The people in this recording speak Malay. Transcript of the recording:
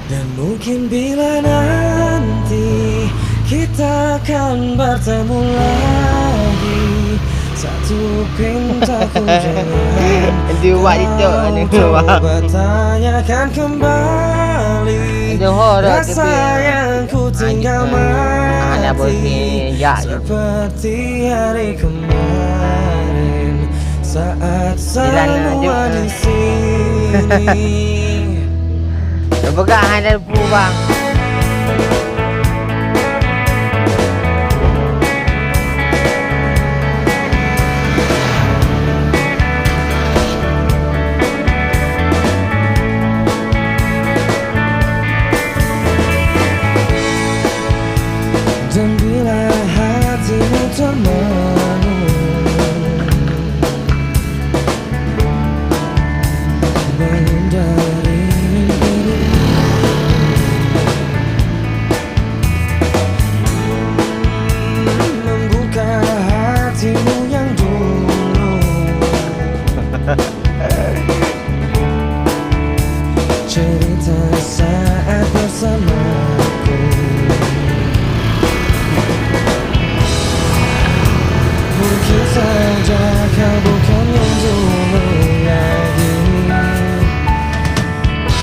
Dan mungkin bila nanti kita akan bertemu lagi, satu pintaku jangan Dia buat itu ni kau coba tanyakan kembali Johor dah rasa tapi yang ku tinggal ada bos mati ni ya je. seperti hari kemarin saat semua di sini. Pegang hang dah pu bang. Dan bila hatimu termenung, bangun dari mimpi, membuka hatimu yang dulu, cerita saat bersamaku. Mungkin saja kau bukan yang dulu,